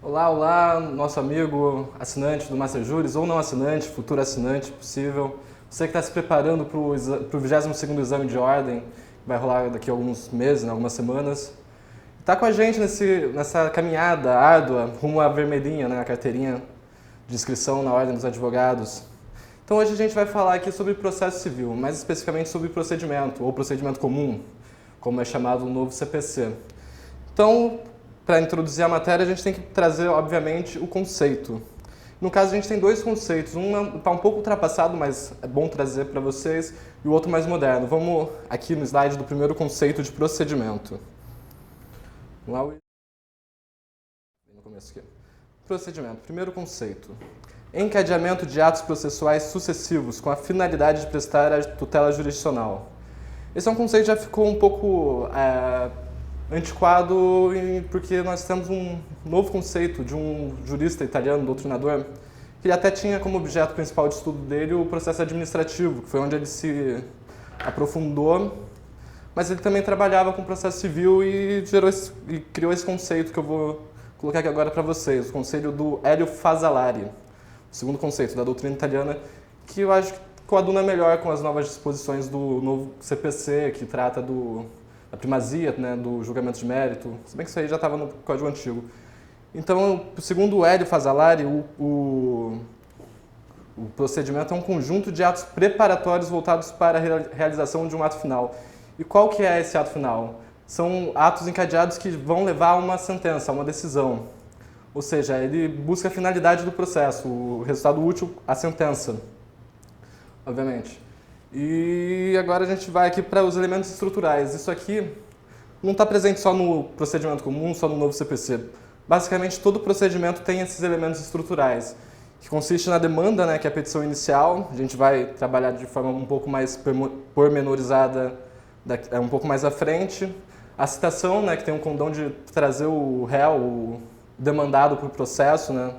Olá, olá, nosso amigo assinante do Master Juris, ou não assinante, futuro assinante possível. Você que está se preparando para o 22º exame de ordem, que vai rolar daqui a alguns meses, né, algumas semanas. Está com a gente nessa caminhada árdua rumo à vermelhinha, né, a carteirinha de inscrição na Ordem dos Advogados. Então hoje a gente vai falar aqui sobre processo civil, mais especificamente sobre procedimento, ou procedimento comum, como é chamado no novo CPC. Então, para introduzir a matéria, a gente tem que trazer, obviamente, o conceito. No caso, a gente tem dois conceitos. Um está um pouco ultrapassado, mas é bom trazer para vocês, e o outro mais moderno. Vamos aqui no slide do primeiro conceito de procedimento. Vamos lá, no começo aqui. Procedimento. Primeiro conceito. Encadeamento de atos processuais sucessivos com a finalidade de prestar a tutela jurisdicional. Esse é um conceito que já ficou um pouco antiquado porque nós temos um novo conceito de um jurista italiano, doutrinador, que ele até tinha como objeto principal de estudo dele o processo administrativo, que foi onde ele se aprofundou, mas ele também trabalhava com processo civil e criou esse conceito que eu vou colocar aqui agora para vocês, o conceito do Elio Fazzolari, o segundo conceito da doutrina italiana, que eu acho que coaduna melhor com as novas disposições do novo CPC, que trata da primazia, né, do julgamento de mérito, se bem que isso aí já estava no Código Antigo. Então, segundo o Elio Fazzolari, o procedimento é um conjunto de atos preparatórios voltados para a realização de um ato final. E qual que é esse ato final? São atos encadeados que vão levar a uma sentença, a uma decisão. Ou seja, ele busca a finalidade do processo, o resultado útil, a sentença, obviamente. E agora a gente vai aqui para os elementos estruturais. Isso aqui não está presente só no procedimento comum, só no novo CPC. Basicamente, todo procedimento tem esses elementos estruturais, que consiste na demanda, né, que é a petição inicial. A gente vai trabalhar de forma um pouco mais pormenorizada um pouco mais à frente. A citação, né, que tem um condão de trazer o réu, o demandado para o processo, né?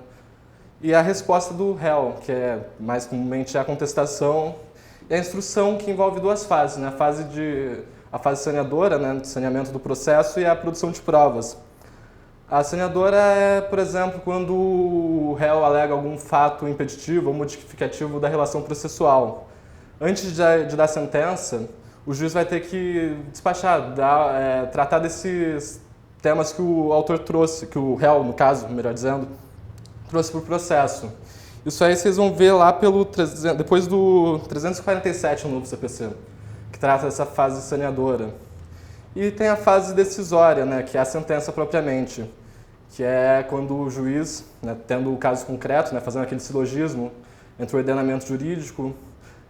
E a resposta do réu, que é mais comumente a contestação, e a instrução, que envolve duas fases, né? A fase saneadora, né, de saneamento do processo, e a produção de provas. A saneadora é, por exemplo, quando o réu alega algum fato impeditivo ou modificativo da relação processual. Antes de dar sentença, o juiz vai ter que despachar, tratar desses temas que o autor trouxe, que o réu, no caso, melhor dizendo, trouxe para o processo. Isso aí vocês vão ver lá depois do 347 no novo CPC, que trata dessa fase saneadora. E tem a fase decisória, né, que é a sentença propriamente, que é quando o juiz, né, tendo o caso concreto, né, fazendo aquele silogismo entre o ordenamento jurídico,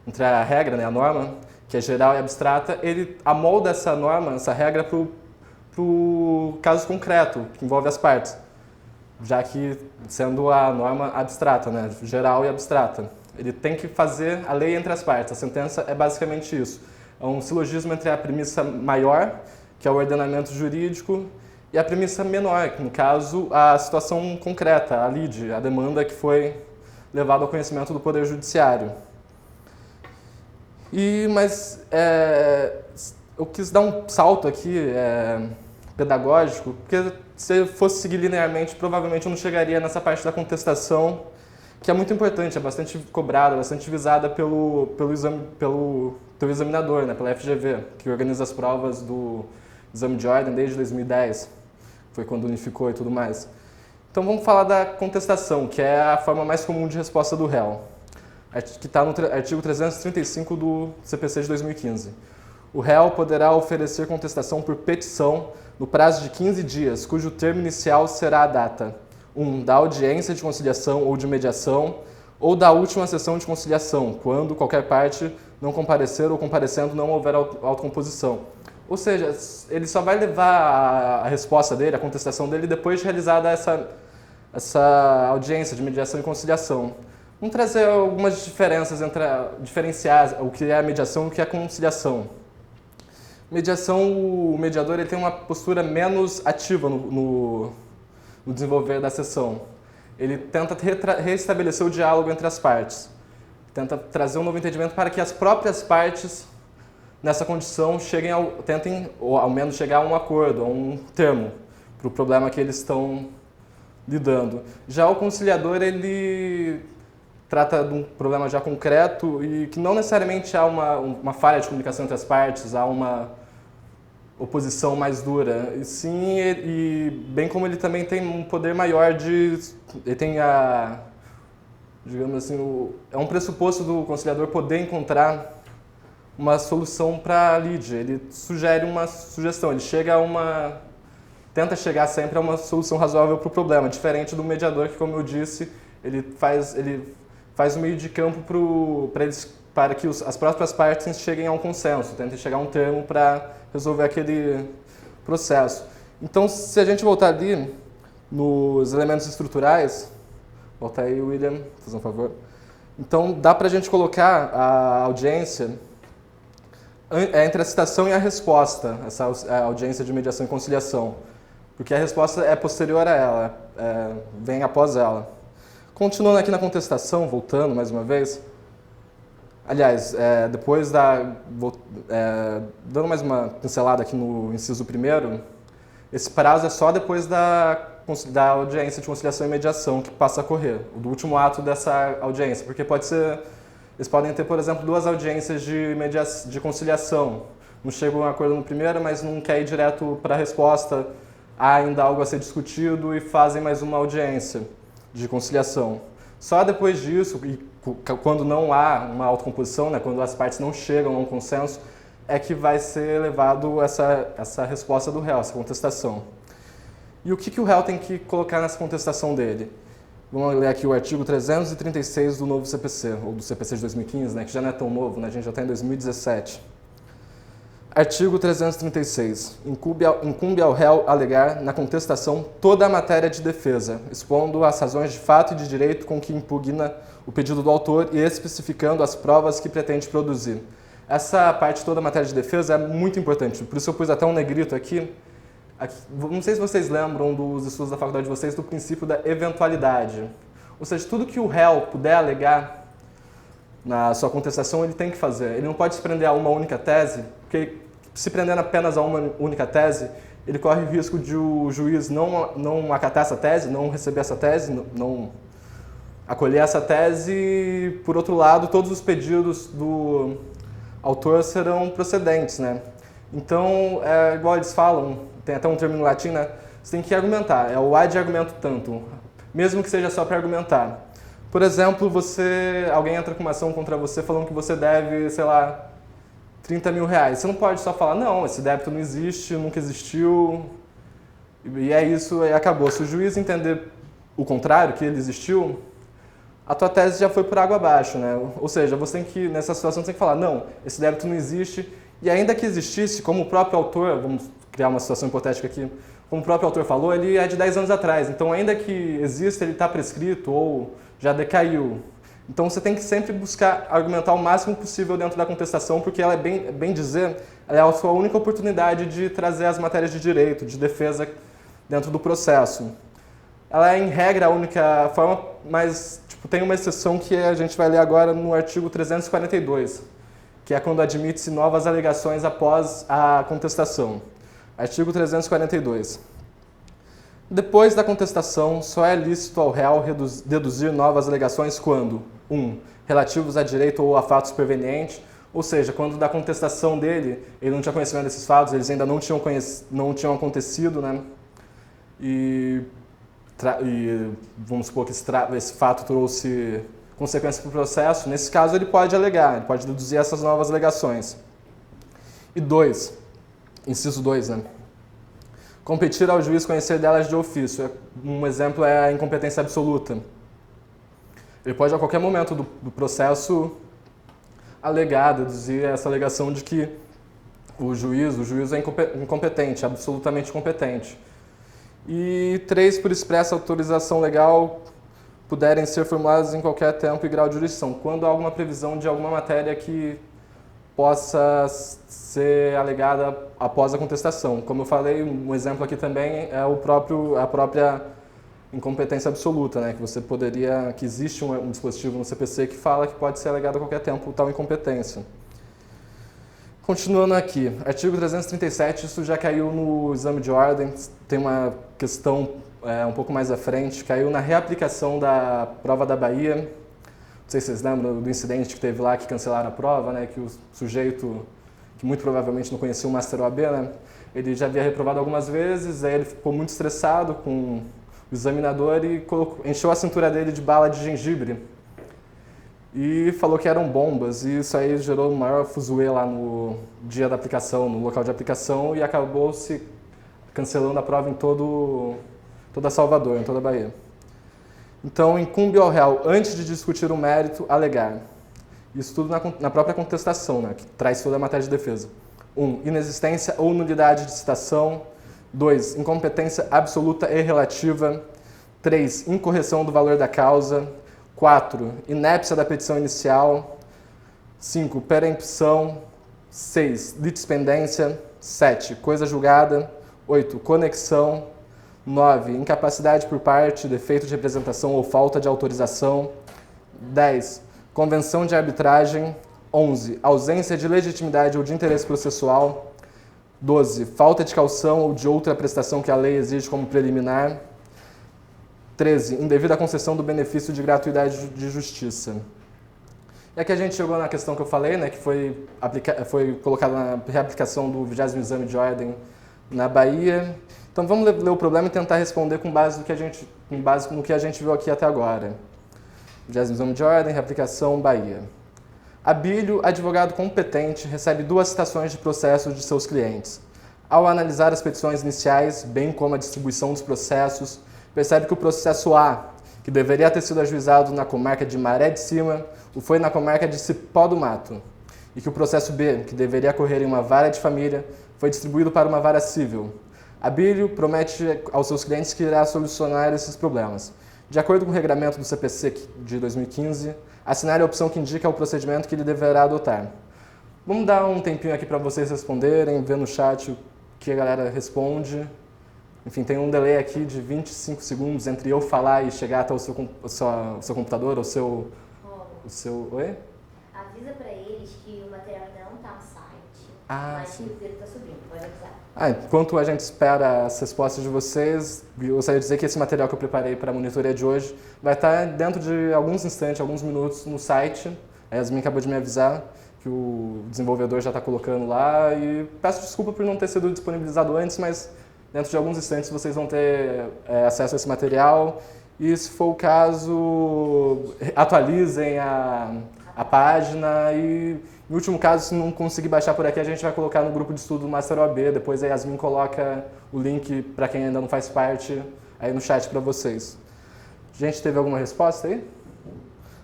entre a regra, né, a norma, que é geral e abstrata, ele amolda essa norma, essa regra para o caso concreto, que envolve as partes, já que sendo a norma abstrata, né, geral e abstrata. Ele tem que fazer a lei entre as partes. A sentença é basicamente isso. É um silogismo entre a premissa maior, que é o ordenamento jurídico, e a premissa menor, que no caso a situação concreta, a lide, a demanda que foi levada ao conhecimento do Poder Judiciário. Mas eu quis dar um salto aqui pedagógico, porque se eu fosse seguir linearmente, provavelmente eu não chegaria nessa parte da contestação, que é muito importante, é bastante cobrada, bastante visada pelo teu examinador, né, pela FGV, que organiza as provas do exame de ordem desde 2010, foi quando unificou e tudo mais. Então vamos falar da contestação, que é a forma mais comum de resposta do réu, que está no artigo 335 do CPC de 2015. O réu poderá oferecer contestação por petição no prazo de 15 dias, cujo termo inicial será a data 1. Da audiência de conciliação ou de mediação, ou da última sessão de conciliação, quando qualquer parte não comparecer ou comparecendo não houver autocomposição. Ou seja, ele só vai levar a resposta dele, a contestação dele, depois de realizada essa audiência de mediação e conciliação. Vamos trazer algumas diferenças diferenciar o que é a mediação e o que é a conciliação. Mediação, o mediador ele tem uma postura menos ativa no desenvolver da sessão. Ele tenta reestabelecer o diálogo entre as partes. Tenta trazer um novo entendimento para que as próprias partes, nessa condição, tentem, ou ao menos chegar a um acordo, a um termo, para o problema que eles estão lidando. Já o conciliador, ele trata de um problema já concreto e que não necessariamente há uma falha de comunicação entre as partes, há uma oposição mais dura. E sim, e bem como ele também tem um poder maior de... Ele tem digamos assim, é um pressuposto do conciliador poder encontrar uma solução para a lide. Ele sugere uma sugestão, ele tenta chegar sempre a uma solução razoável para o problema, diferente do mediador que, como eu disse, ele faz um meio de campo para que as próprias partes cheguem a um consenso, tentem chegar a um termo para resolver aquele processo. Então, se a gente voltar ali nos elementos estruturais, volta aí, William, fazer um favor. Então, dá para a gente colocar a audiência entre a citação e a resposta, a audiência de mediação e conciliação, porque a resposta é posterior a ela, vem após ela. Continuando aqui na contestação, voltando mais uma vez, aliás, depois dando mais uma pincelada aqui no inciso 1º, esse prazo é só depois da audiência de conciliação e mediação que passa a correr, do último ato dessa audiência, porque eles podem ter, por exemplo, 2 audiências de conciliação, não chegam a um acordo no primeiro, mas não quer ir direto para a resposta, há ainda algo a ser discutido e fazem mais uma audiência de conciliação. Só depois disso, e quando não há uma autocomposição, né, quando as partes não chegam a um consenso, é que vai ser levado essa resposta do réu, essa contestação. E o que o réu tem que colocar nessa contestação dele? Vamos ler aqui o artigo 336 do novo CPC, ou do CPC de 2015, né, que já não é tão novo, né, a gente já está em 2017. Artigo 336. Incumbe ao réu alegar na contestação toda a matéria de defesa, expondo as razões de fato e de direito com que impugna o pedido do autor e especificando as provas que pretende produzir. Essa parte toda a matéria de defesa é muito importante, por isso eu pus até um negrito aqui. Não sei se vocês lembram dos estudos da faculdade de vocês do princípio da eventualidade. Ou seja, tudo que o réu puder alegar na sua contestação, ele tem que fazer. Ele não pode se prender a uma única tese, porque se prendendo apenas a uma única tese, ele corre o risco de o juiz não acatar essa tese, não receber essa tese, não acolher essa tese e, por outro lado, todos os pedidos do autor serão procedentes, né? Então, igual eles falam, tem até um termo em latim, né? Você tem que argumentar, é o ad argumento tantum, mesmo que seja só para argumentar. Por exemplo, alguém entra com uma ação contra você falando que você deve, sei lá, 30 mil reais. Você não pode só falar, não, esse débito não existe, nunca existiu, e é isso, e acabou. Se o juiz entender o contrário, que ele existiu, a tua tese já foi por água abaixo, né? Ou seja, nessa situação você tem que falar, não, esse débito não existe, e ainda que existisse, como o próprio autor, vamos criar uma situação hipotética aqui, como o próprio autor falou, ele é de 10 anos atrás, então ainda que exista, ele está prescrito ou já decaiu. Então você tem que sempre buscar argumentar o máximo possível dentro da contestação, porque ela bem dizer, ela é a sua única oportunidade de trazer as matérias de direito, de defesa dentro do processo. Ela é, em regra, a única forma, mas tem uma exceção que a gente vai ler agora no artigo 342, que é quando admite-se novas alegações após a contestação. Artigo 342. Depois da contestação, só é lícito ao réu deduzir novas alegações quando 1. Relativos a direito ou a fatos pervenientes, ou seja, quando da contestação dele, ele não tinha conhecimento desses fatos, eles ainda não tinham acontecido, né? E vamos supor que esse fato trouxe consequência para o processo, nesse caso ele pode alegar, ele pode deduzir essas novas alegações. E 2, inciso 2, né? Competir ao juiz conhecer delas de ofício. Um exemplo é a incompetência absoluta. Ele pode, a qualquer momento do processo, alegar, deduzir essa alegação de que o juiz é incompetente, absolutamente incompetente. E 3, por expressa autorização legal, puderem ser formuladas em qualquer tempo e grau de jurisdição, quando há alguma previsão de alguma matéria que possa ser alegada após a contestação. Como eu falei, um exemplo aqui também é a própria incompetência absoluta, né? Que existe um dispositivo no CPC que fala que pode ser alegado a qualquer tempo tal incompetência. Continuando aqui, artigo 337, isso já caiu no exame de ordem, tem uma questão um pouco mais à frente, caiu na reaplicação da prova da Bahia. Não sei se vocês lembram do incidente que teve lá, que cancelaram a prova, né? Que o sujeito, que muito provavelmente não conhecia o Master OAB, né? Ele já havia reprovado algumas vezes, aí ele ficou muito estressado com o examinador e encheu a cintura dele de bala de gengibre. E falou que eram bombas, e isso aí gerou o maior fuzuê lá no dia da aplicação, no local de aplicação, e acabou se cancelando a prova em toda Salvador, em toda a Bahia. Então, incumbe ao réu, antes de discutir o mérito, alegar. Isso tudo na própria contestação, né, que traz toda a matéria de defesa. 1. Inexistência ou nulidade de citação. 2. Incompetência absoluta e relativa. 3. Incorreção do valor da causa. 4. Inépcia da petição inicial. 5. Perempção. 6. Litispendência. 7. Coisa julgada. 8. Conexão. 9. Incapacidade por parte, defeito de representação ou falta de autorização. 10. Convenção de arbitragem. 11. Ausência de legitimidade ou de interesse processual. 12. Falta de caução ou de outra prestação que a lei exige como preliminar. 13. Indevida concessão do benefício de gratuidade de justiça. E aqui a gente chegou na questão que eu falei, né, que foi colocada na reaplicação do 20º exame de ordem na Bahia. Então vamos ler o problema e tentar responder com base no que a gente viu aqui até agora. 20º exame de ordem, reaplicação, Bahia. Abílio, advogado competente, recebe 2 citações de processos de seus clientes. Ao analisar as petições iniciais, bem como a distribuição dos processos, percebe que o processo A, que deveria ter sido ajuizado na comarca de Maré de Cima, o foi na comarca de Cipó do Mato, e que o processo B, que deveria ocorrer em uma vara de família, foi distribuído para uma vara civil. Abílio promete aos seus clientes que irá solucionar esses problemas. De acordo com o regramento do CPC de 2015, assinar a opção que indica o procedimento que ele deverá adotar. Vamos dar um tempinho aqui para vocês responderem, ver no chat o que a galera responde. Enfim, tem um delay aqui de 25 segundos entre eu falar e chegar até o seu computador, o seu... Oi? Avisa para eles que o material ainda não está no site, mas sim. que o vídeo está subindo, pode avisar. Enquanto a gente espera as respostas de vocês, eu gostaria de dizer que esse material que eu preparei para a monitoria de hoje vai estar dentro de alguns instantes, alguns minutos no site. A Yasmin acabou de me avisar que o desenvolvedor já está colocando lá e peço desculpa por não ter sido disponibilizado antes, mas dentro de alguns instantes vocês vão ter acesso a esse material e, se for o caso, atualizem a página e, em último caso, se não conseguir baixar por aqui, a gente vai colocar no grupo de estudo do Master OAB. Depois a Yasmin coloca o link para quem ainda não faz parte aí no chat para vocês. Gente, teve alguma resposta aí?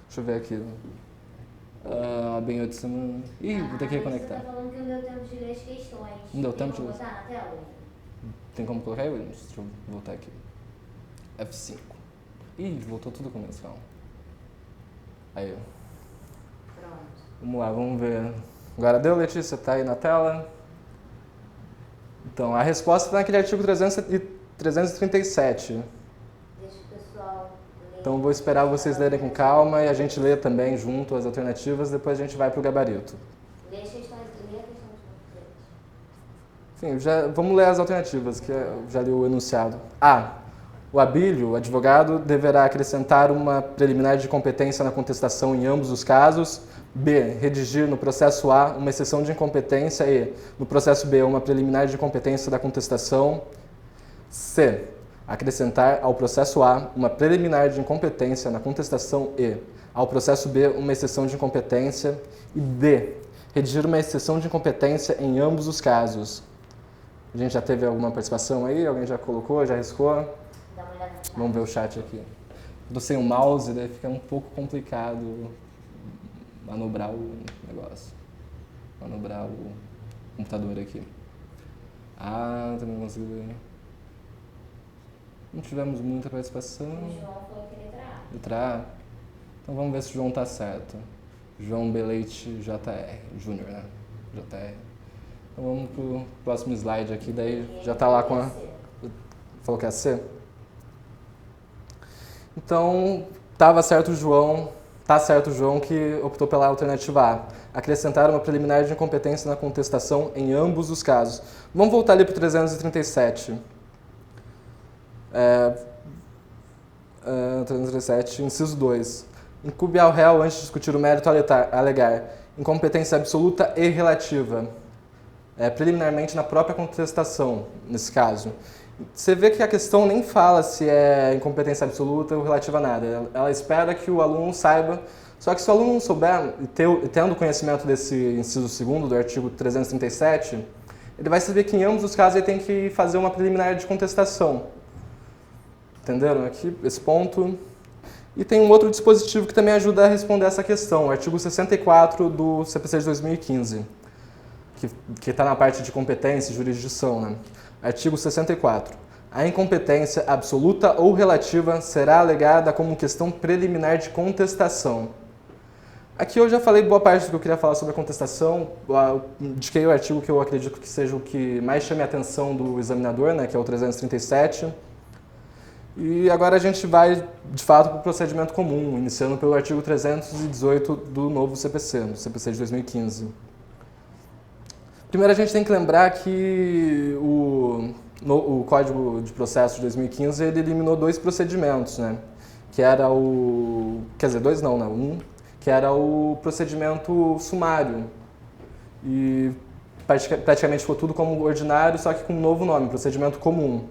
Deixa eu ver aqui. Bem 8 semanas. Ih, vou ter que reconectar. Você tá falando que não deu tempo de ler as questões. Não deu tempo de Tem ler. como botar na tela? Tem como colocar aí, Williams? Deixa eu voltar aqui. F5. Ih, voltou tudo com começo, calma. Aí, Pronto. vamos lá, vamos ver. Agora deu, Letícia? Tá aí na tela? Então, a resposta está naquele artigo 337. Deixa o pessoal ler. Então, vou esperar vocês lerem com calma e a gente lê também junto as alternativas, depois a gente vai para o gabarito. Lê a questão de Enfim, vamos ler as alternativas, que eu já li o enunciado. A. O Abílio, o advogado, deverá acrescentar uma preliminar de competência na contestação em ambos os casos. B. Redigir no processo A uma exceção de incompetência e, no processo B, uma preliminar de competência da contestação. C. Acrescentar ao processo A uma preliminar de incompetência na contestação e, ao processo B, uma exceção de incompetência. E D. Redigir uma exceção de incompetência em ambos os casos. A gente já teve alguma participação aí? Alguém já colocou, já riscou? Dá uma olhada no chat. Vamos ver o chat aqui. Estou sem o mouse, daí fica um pouco complicado manobrar o negócio. Manobrar o computador aqui. Também não consigo ver. Não tivemos muita participação. O João falou que ele entrar. Entrar. Então vamos ver se o João tá certo. João Beleite JR, Júnior, né? JR. Então vamos pro próximo slide aqui, daí já tá lá com a... Falou que é C? Então, tá certo o João que optou pela alternativa A. Acrescentar uma preliminar de incompetência na contestação em ambos os casos. Vamos voltar ali para o 337. 337, inciso 2. Incube ao réu, antes de discutir o mérito, alegar incompetência absoluta e relativa, preliminarmente na própria contestação, nesse caso. Você vê que a questão nem fala se é incompetência absoluta ou relativa a nada. Ela espera que o aluno saiba, só que se o aluno não souber, e tendo conhecimento desse inciso 2º do artigo 337, ele vai saber que em ambos os casos ele tem que fazer uma preliminar de contestação. Entenderam aqui esse ponto? E tem um outro dispositivo que também ajuda a responder essa questão, o artigo 64 do CPC de 2015, que está na parte de competência e jurisdição, né? Artigo 64. A incompetência absoluta ou relativa será alegada como questão preliminar de contestação. Aqui eu já falei boa parte do que eu queria falar sobre a contestação, indiquei o artigo que eu acredito que seja o que mais chame a atenção do examinador, né, que é o 337. E agora a gente vai, de fato, para o procedimento comum, iniciando pelo artigo 318 do novo CPC, do CPC de 2015. Primeiro a gente tem que lembrar que o Código de Processo de 2015 ele eliminou 2 procedimentos, né? Que era o... Quer dizer, 2 não, né? Um, que era o procedimento sumário. E praticamente ficou tudo como ordinário, só que com um novo nome, procedimento comum.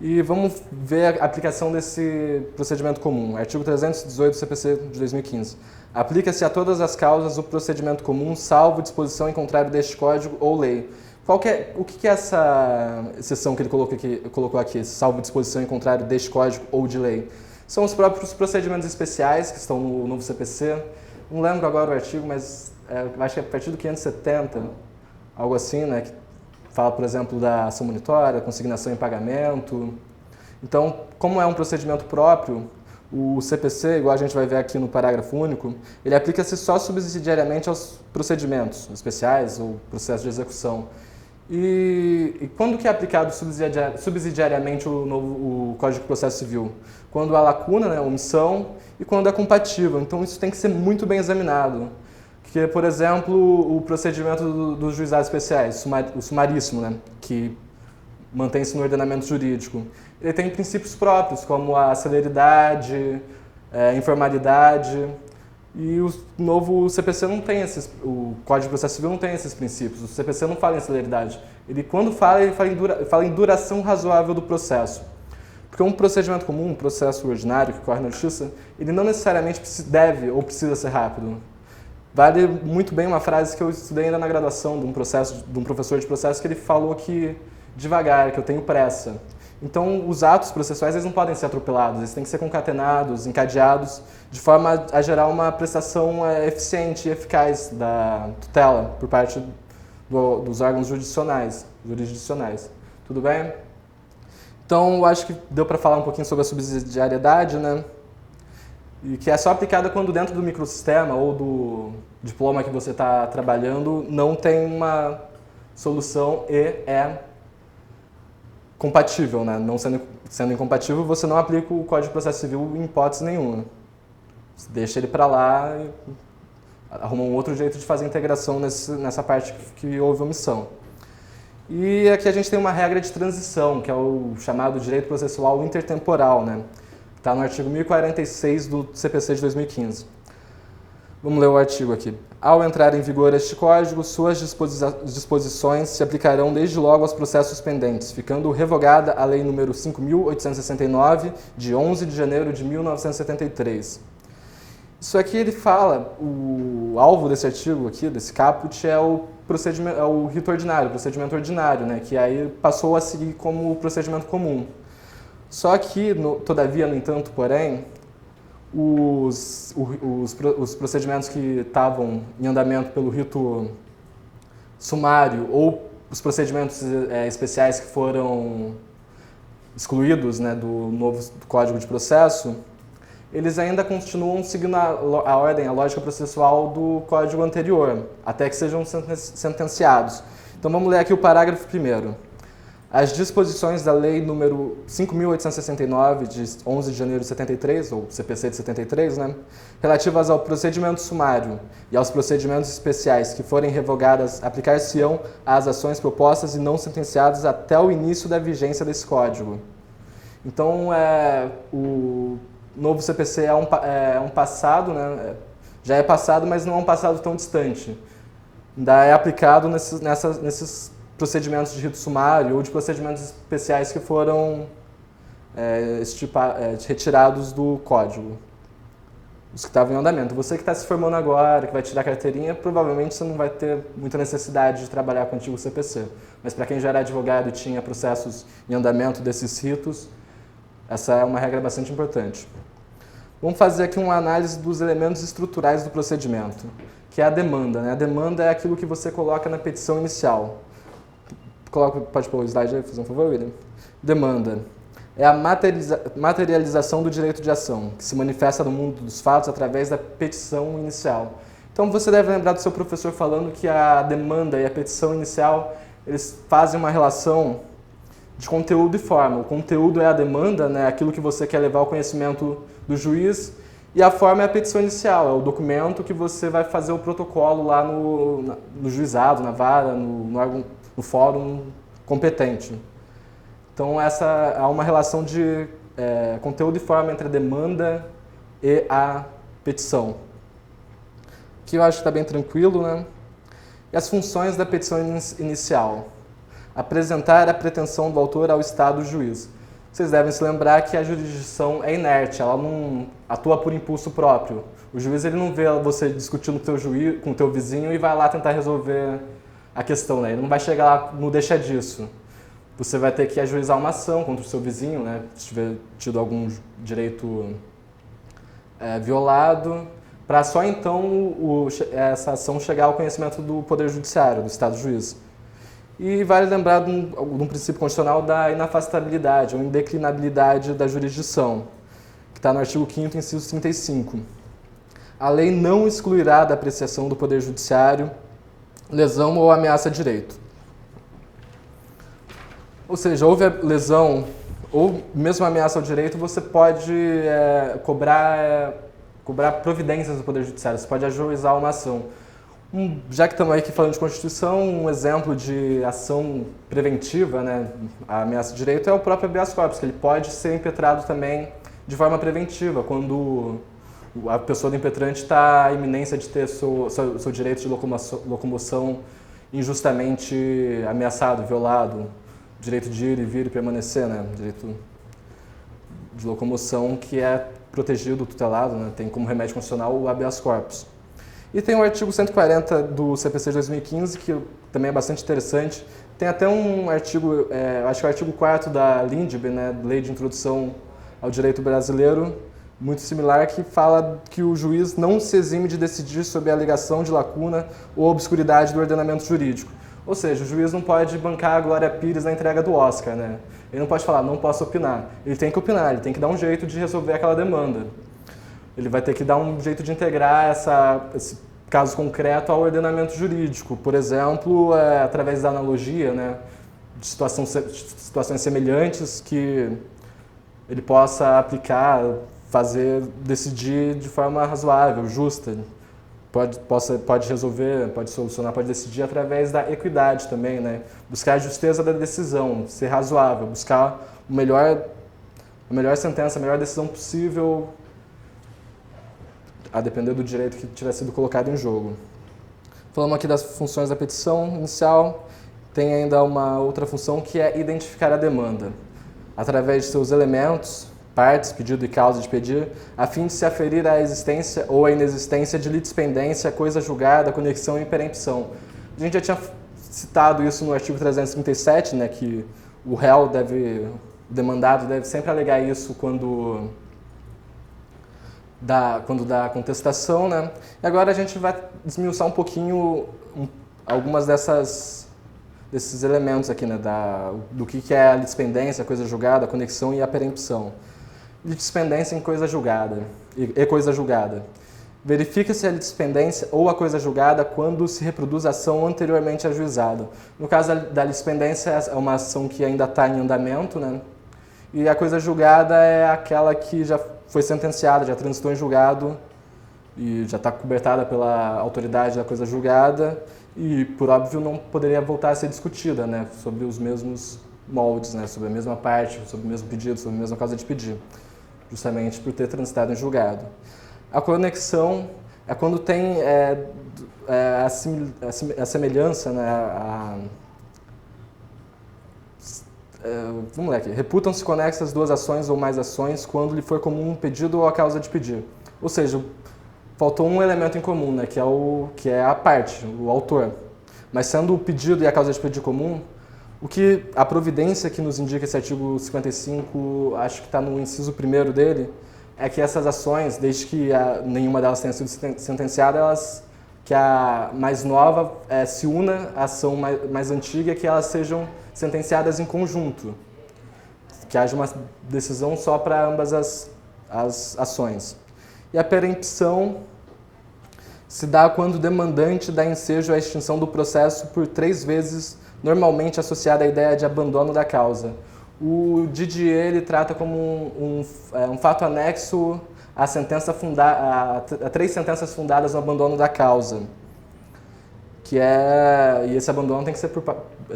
E vamos ver a aplicação desse procedimento comum. Artigo 318 do CPC de 2015. Aplica-se a todas as causas o procedimento comum, salvo disposição em contrário deste código ou lei. O que é essa exceção que ele colocou aqui, salvo disposição em contrário deste código ou de lei? São os próprios procedimentos especiais que estão no novo CPC. Não lembro agora o artigo, mas acho que é a partir do 570, algo assim, né? Que fala, por exemplo, da ação monitória, consignação em pagamento. Então, como é um procedimento próprio, o CPC, igual a gente vai ver aqui no parágrafo único, ele aplica-se só subsidiariamente aos procedimentos especiais ou processo de execução. E quando que é aplicado subsidiariamente o Código de Processo Civil? Quando há lacuna, né, omissão, e quando é compatível. Então, isso tem que ser muito bem examinado. Porque, por exemplo, o procedimento dos juizados especiais, o sumaríssimo, né, que mantém-se no ordenamento jurídico, ele tem princípios próprios, como a celeridade, informalidade, e o novo CPC não tem o Código de Processo Civil não tem esses princípios, o CPC não fala em celeridade. Ele, quando fala, ele fala em duração razoável do processo. Porque um procedimento comum, um processo ordinário que corre na justiça, ele não necessariamente deve ou precisa ser rápido. Vale muito bem uma frase que eu estudei ainda na graduação de um professor de processo, que ele falou que devagar, que eu tenho pressa. Então, os atos processuais eles não podem ser atropelados, eles têm que ser concatenados, encadeados, de forma a gerar uma prestação eficiente e eficaz da tutela por parte dos órgãos jurisdicionais. Tudo bem? Então, eu acho que deu para falar um pouquinho sobre a subsidiariedade, né? E que é só aplicada quando dentro do microsistema ou do diploma que você está trabalhando não tem uma solução e é compatível, né? Não sendo incompatível, você não aplica o Código de Processo Civil em hipótese nenhuma. Você deixa ele para lá e arruma um outro jeito de fazer a integração nessa parte que houve omissão. E aqui a gente tem uma regra de transição, que é o chamado direito processual intertemporal, né? Está no artigo 1046 do CPC de 2015. Vamos ler o artigo aqui. Ao entrar em vigor este Código, suas disposições se aplicarão desde logo aos processos pendentes, ficando revogada a Lei nº 5.869, de 11 de janeiro de 1973. Isso aqui ele fala, o alvo desse artigo aqui, desse caput, é o rito ordinário, o procedimento ordinário, né, que aí passou a seguir como o procedimento comum. Só que, todavia, no entanto, porém, os procedimentos que estavam em andamento pelo rito sumário ou os procedimentos especiais que foram excluídos, né, do novo Código de Processo, eles ainda continuam seguindo a ordem, a lógica processual do Código anterior, até que sejam sentenciados. Então vamos ler aqui o parágrafo 1º. As disposições da Lei nº 5.869, de 11 de janeiro de 73, ou CPC de 73, né, relativas ao procedimento sumário e aos procedimentos especiais que forem revogadas, aplicar-se-ão às ações propostas e não sentenciadas até o início da vigência desse Código. Então, o novo CPC é um passado, né? Já é passado, mas não é um passado tão distante. Ainda é aplicado nesses procedimentos de rito sumário ou de procedimentos especiais que foram retirados do código, os que estavam em andamento. Você que está se formando agora, que vai tirar a carteirinha, provavelmente você não vai ter muita necessidade de trabalhar com o antigo CPC. Mas para quem já era advogado e tinha processos em andamento desses ritos, essa é uma regra bastante importante. Vamos fazer aqui uma análise dos elementos estruturais do procedimento, que é a demanda, né? A demanda é aquilo que você coloca na petição inicial. Pode pôr o slide aí, por favor, William? Demanda é a materialização do direito de ação, que se manifesta no mundo dos fatos através da petição inicial. Então você deve lembrar do seu professor falando que a demanda e a petição inicial, eles fazem uma relação de conteúdo e forma. O conteúdo é a demanda, né, aquilo que você quer levar ao conhecimento do juiz, e a forma é a petição inicial, é o documento que você vai fazer o protocolo lá no juizado, na vara, no fórum competente. Então há uma relação de conteúdo e forma entre a demanda e a petição. Aqui eu acho que está bem tranquilo, né? E as funções da petição inicial. Apresentar a pretensão do autor ao Estado juiz. Vocês devem se lembrar que a jurisdição é inerte, ela não atua por impulso próprio. O juiz ele não vê você discutindo com o teu vizinho e vai lá tentar resolver a questão, né? Ele não vai chegar lá no deixa disso. Você vai ter que ajuizar uma ação contra o seu vizinho, né? Se tiver tido algum direito violado, para só então essa ação chegar ao conhecimento do Poder Judiciário, do Estado juiz. E vale lembrar de um princípio constitucional da inafastabilidade ou indeclinabilidade da jurisdição, que está no artigo 5º, inciso 35. A lei não excluirá da apreciação do Poder Judiciário lesão ou ameaça a direito. Ou seja, houve a lesão ou mesmo ameaça ao direito, você pode cobrar providências do Poder Judiciário, você pode ajuizar uma ação. Já que estamos aqui falando de Constituição, um exemplo de ação preventiva, né, a ameaça de direito, é o próprio habeas corpus, que ele pode ser impetrado também de forma preventiva, quando a pessoa do impetrante está à iminência de ter seu direito de locomoção injustamente ameaçado, violado, direito de ir e vir e permanecer, né, direito de locomoção que é protegido, tutelado, né, tem como remédio constitucional o habeas corpus. E tem o artigo 140 do CPC de 2015, que também é bastante interessante. Tem até um artigo, acho que é o artigo 4º da LINDB, né, Lei de Introdução ao Direito Brasileiro, muito similar, que fala que o juiz não se exime de decidir sobre a alegação de lacuna ou obscuridade do ordenamento jurídico. Ou seja, o juiz não pode bancar a Glória Pires na entrega do Oscar, né? Ele não pode falar, não posso opinar. Ele tem que opinar, ele tem que dar um jeito de resolver aquela demanda. Ele vai ter que dar um jeito de integrar esse caso concreto ao ordenamento jurídico. Por exemplo, através da analogia, né, de situações semelhantes que ele possa aplicar, decidir de forma razoável, justa. Pode resolver, pode solucionar, pode decidir através da equidade também, né? Buscar a justeza da decisão, ser razoável, buscar a melhor sentença, a melhor decisão possível, a depender do direito que tiver sido colocado em jogo. Falamos aqui das funções da petição inicial, tem ainda uma outra função que é identificar a demanda, através de seus elementos, partes, pedido e causa de pedir, a fim de se aferir à existência ou à inexistência de litispendência, coisa julgada, conexão e perempção. A gente já tinha citado isso no artigo 337, né, que o demandado deve sempre alegar isso quando dá contestação, né? E agora a gente vai desmiuçar um pouquinho algumas desses elementos aqui, né, do que é a litispendência, a coisa julgada, a conexão e a perempção. Litispendência em coisa julgada e coisa julgada. Verifica-se a litispendência ou a coisa julgada quando se reproduz a ação anteriormente ajuizada. No caso da litispendência, é uma ação que ainda está em andamento, né? E a coisa julgada é aquela que já foi sentenciada, já transitou em julgado e já está cobertada pela autoridade da coisa julgada e, por óbvio, não poderia voltar a ser discutida, né, sobre os mesmos moldes, né, sobre a mesma parte, sobre o mesmo pedido, sobre a mesma causa de pedir, justamente por ter transitado em julgado. A conexão é quando tem a semelhança, né, vamos lá aqui. Reputam-se conexas duas ações ou mais ações quando lhe for comum um pedido ou a causa de pedir. Ou seja, faltou um elemento em comum, né, que é a parte, o autor. Mas sendo o pedido e a causa de pedir comum, a providência que nos indica esse artigo 55, acho que está no inciso 1º dele, é que essas ações, desde que nenhuma delas tenha sido sentenciada, que a mais nova se una à ação mais antiga, que elas sejam sentenciadas em conjunto, que haja uma decisão só para ambas as ações. E a perempção se dá quando o demandante dá ensejo à extinção do processo por 3 vezes, normalmente associada à ideia de abandono da causa. O Didier ele trata como um fato anexo à sentença a 3 sentenças fundadas no abandono da causa. E esse abandono tem que ser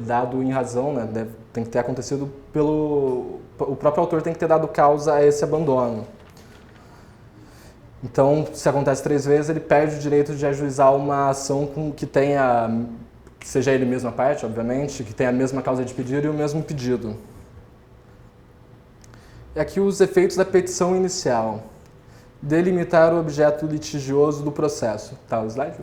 dado em razão, né? Tem que ter acontecido o próprio autor tem que ter dado causa a esse abandono. Então, se acontece 3 vezes, ele perde o direito de ajuizar uma ação que seja ele mesmo a parte, obviamente, que tenha a mesma causa de pedido e o mesmo pedido. E aqui os efeitos da petição inicial. Delimitar o objeto litigioso do processo. Tá o slide?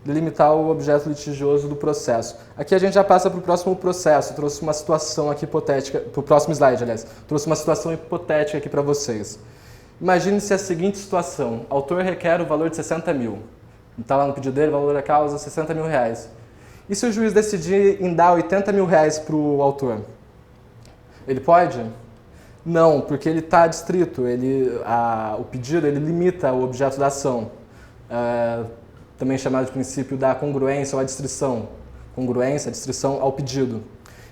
Delimitar o objeto litigioso do processo. Aqui a gente já passa para o próximo processo. Trouxe uma situação aqui hipotética, para o próximo slide, aliás. Trouxe uma situação hipotética aqui para vocês. Imagine-se a seguinte situação. O autor requer o valor de 60 mil. Está lá no pedido dele, o valor da causa, 60 mil reais. E se o juiz decidir em dar 80 mil reais para o autor? Ele pode? Não, porque ele está adstrito. O pedido ele limita o objeto da ação. Também chamado de princípio da congruência ou adstrição. Congruência, adstrição ao pedido.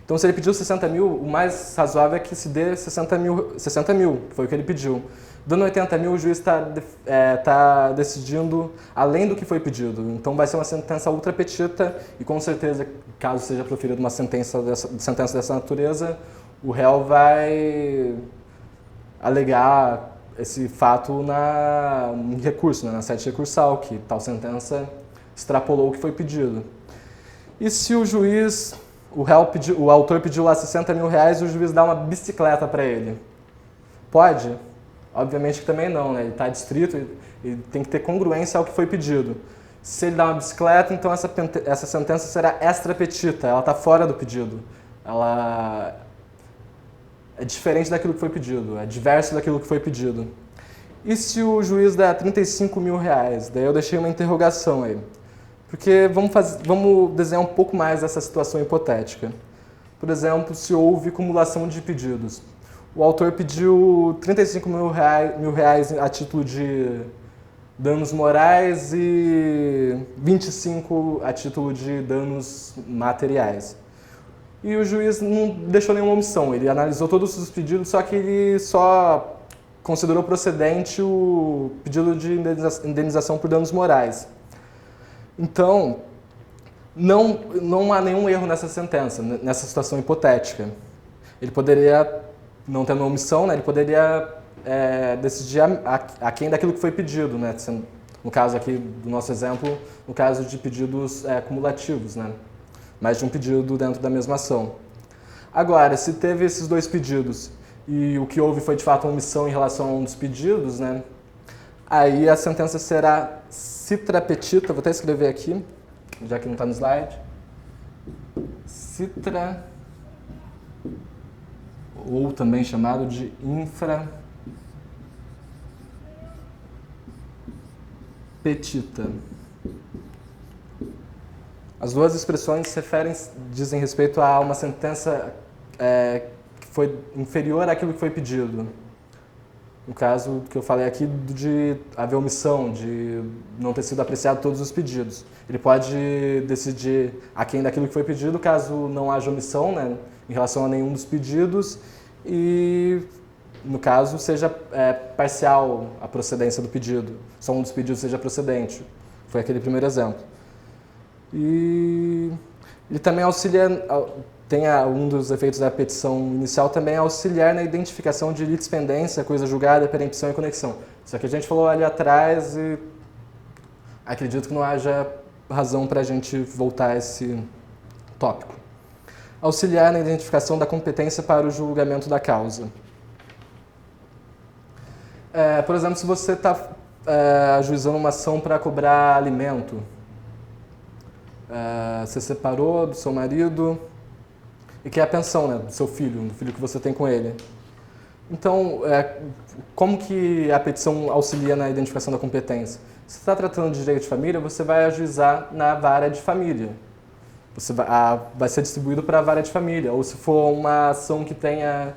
Então, se ele pediu 60 mil, o mais razoável é que se dê 60 mil, que foi o que ele pediu. Dando 80 mil, o juiz está decidindo além do que foi pedido. Então, vai ser uma sentença ultra petita e, com certeza, caso seja proferida uma sentença dessa natureza, o réu vai alegar esse fato em recurso, né, na sede recursal, que tal sentença extrapolou o que foi pedido. E se o autor pediu lá 60 mil reais e o juiz dá uma bicicleta para ele? Pode? Obviamente que também não, né? Ele está adstrito e tem que ter congruência ao que foi pedido. Se ele dá uma bicicleta, então essa sentença será extra petita, ela está fora do pedido. Ela é diferente daquilo que foi pedido, é diverso daquilo que foi pedido. E se o juiz der 35 mil reais? Daí eu deixei uma interrogação aí. Porque vamos desenhar um pouco mais essa situação hipotética. Por exemplo, se houve cumulação de pedidos. O autor pediu 35 mil reais a título de danos morais e 25 a título de danos materiais. E o juiz não deixou nenhuma omissão, ele analisou todos os pedidos, só que ele só considerou procedente o pedido de indenização por danos morais. Então, não há nenhum erro nessa sentença, nessa situação hipotética. Ele poderia, não tendo omissão, né, ele poderia decidir aquém daquilo que foi pedido, né, no caso aqui do nosso exemplo, no caso de pedidos cumulativos, né, mais de um pedido dentro da mesma ação. Agora, se teve esses 2 pedidos e o que houve foi de fato uma omissão em relação a um dos pedidos, né, aí a sentença será citra petita, vou até escrever aqui, já que não está no slide. Citra, ou também chamado de infra petita. As 2 expressões dizem respeito a uma sentença que foi inferior àquilo que foi pedido. No caso que eu falei aqui de haver omissão, de não ter sido apreciado todos os pedidos. Ele pode decidir aquém daquilo que foi pedido, caso não haja omissão, né, em relação a nenhum dos pedidos e, no caso, seja parcial a procedência do pedido. Só um dos pedidos seja procedente. Foi aquele primeiro exemplo. E ele também auxilia, um dos efeitos da petição inicial também é auxiliar na identificação de litispendência, coisa julgada, perempção e conexão. Isso que a gente falou ali atrás e acredito que não haja razão para a gente voltar a esse tópico. Auxiliar na identificação da competência para o julgamento da causa. Por exemplo, se você está ajuizando uma ação para cobrar alimento, você separou do seu marido e quer a pensão, né, do seu filho, do filho que você tem com ele. Então, como que a petição auxilia na identificação da competência? Se você está tratando de direito de família, você vai ajuizar na vara de família. Vai ser distribuído para a vara de família. Ou se for uma ação que tenha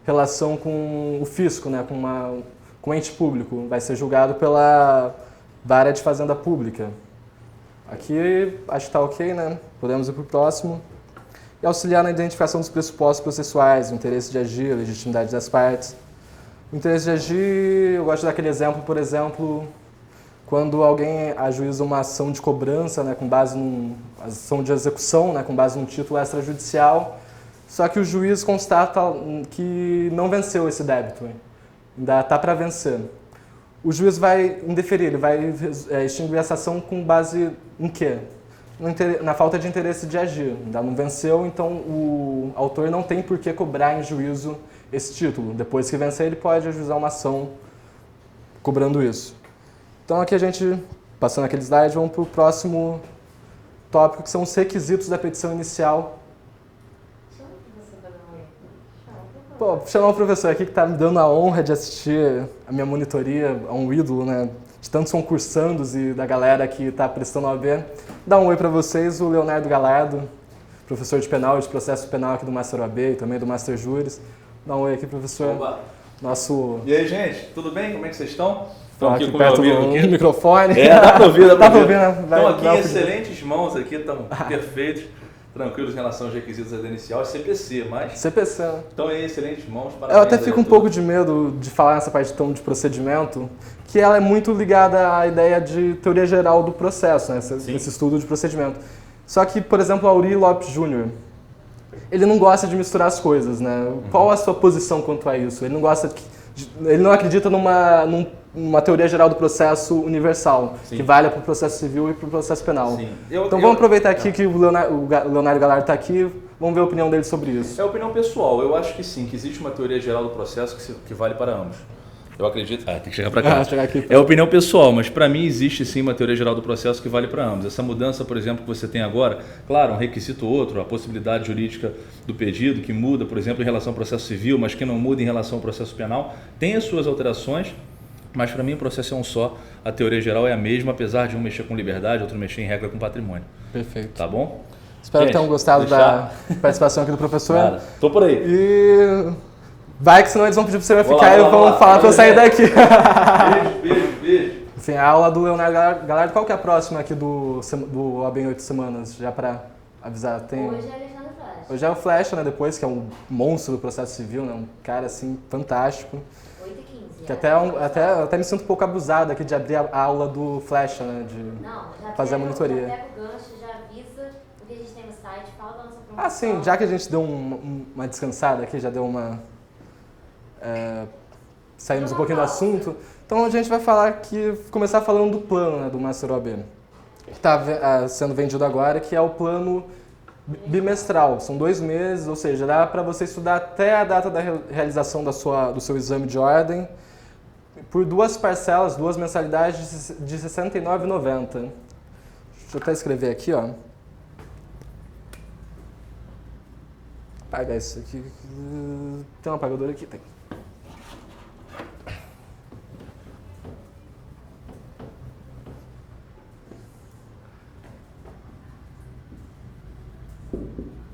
relação com o fisco, né, com um ente público, vai ser julgado pela vara de fazenda pública. Aqui acho que está ok, né? Podemos ir para o próximo. E auxiliar na identificação dos pressupostos processuais, o interesse de agir, a legitimidade das partes. O interesse de agir, eu gosto de dar aquele exemplo, por exemplo, quando alguém ajuiza uma ação de cobrança, né, com base numa ação de execução, né, com base num título extrajudicial, só que o juiz constata que não venceu esse débito, ainda está para vencer. O juiz vai indeferir, ele vai extinguir essa ação com base em quê? Na falta de interesse de agir. Ainda não venceu, então o autor não tem por que cobrar em juízo esse título. Depois que vencer, ele pode ajuizar uma ação cobrando isso. Então aqui a gente, passando aquele slide, vamos para o próximo tópico, que são os requisitos da petição inicial. Pô, vou chamar o professor aqui que está me dando a honra de assistir a minha monitoria, a um ídolo, né, de tantos concursandos e da galera que está prestando OAB. Dá um oi para vocês, o Leonardo Galardo, professor de penal e de processo penal aqui do Master OAB e também do Master Juris. Dá um oi aqui, professor. Oba. Nosso... E aí, gente, tudo bem? Como é que vocês estão? Estão aqui perto do microfone. Dá para ouvir, dá para ouvir, né? Estão aqui em excelentes mãos, aqui estão perfeitos, tranquilos em relação aos requisitos da inicial, é CPC, mas... CPC, né? Estão em excelentes mãos. Eu até fico um pouco de medo de falar nessa parte tão de procedimento, que ela é muito ligada à ideia de teoria geral do processo, né? Esse estudo de procedimento. Só que, por exemplo, o Auri Lopes Júnior, ele não gosta de misturar as coisas, né? Qual a sua posição quanto a isso? Ele não gosta ele não acredita numa teoria geral do processo universal, que vale para o processo civil e para o processo penal. Então vamos aproveitar aqui que o Leonardo Galardo está aqui, vamos ver a opinião dele sobre isso. É a opinião pessoal, eu acho que sim, que existe uma teoria geral do processo que vale para ambos. Eu acredito... tem que chegar para cá. Chegar aqui, é a opinião pessoal, mas para mim existe sim uma teoria geral do processo que vale para ambos. Essa mudança, por exemplo, que você tem agora, claro, um requisito outro, a possibilidade jurídica do pedido, que muda, por exemplo, em relação ao processo civil, mas que não muda em relação ao processo penal, tem as suas alterações, mas para mim o processo é um só, a teoria geral é a mesma, apesar de um mexer com liberdade, outro mexer em regra com patrimônio. Perfeito. Tá bom? Espero que tenham gostado da participação aqui do professor. Claro. Tô por aí. E vai que senão eles vão pedir para você ficar e vão falar para eu sair daqui. Beijo. Enfim, a aula do Leonardo Galardo, qual que é a próxima aqui do OAB em 8 semanas? Já para avisar, tem... Hoje é Alexandre Flash. Hoje é o Flecha, né, depois, que é um monstro do processo civil, né, um cara, assim, fantástico. 8h15. Que até me sinto um pouco abusado aqui de abrir a aula do Flecha, né, de fazer a monitoria. Já pega o gancho, já avisa o que a gente tem no site, fala da nossa promoção. Sim, já que a gente deu uma descansada aqui, já deu saímos um pouquinho do assunto, então a gente vai começar falando do plano, né, do Master OAB, que está sendo vendido agora, que é o plano bimestral. São 2 meses, ou seja, dá para você estudar até a data da realização do seu exame de ordem, por 2 parcelas, 2 mensalidades de R$ 69,90. Deixa eu até escrever aqui, ó. Apagar isso aqui. Tem um apagador aqui? Tem.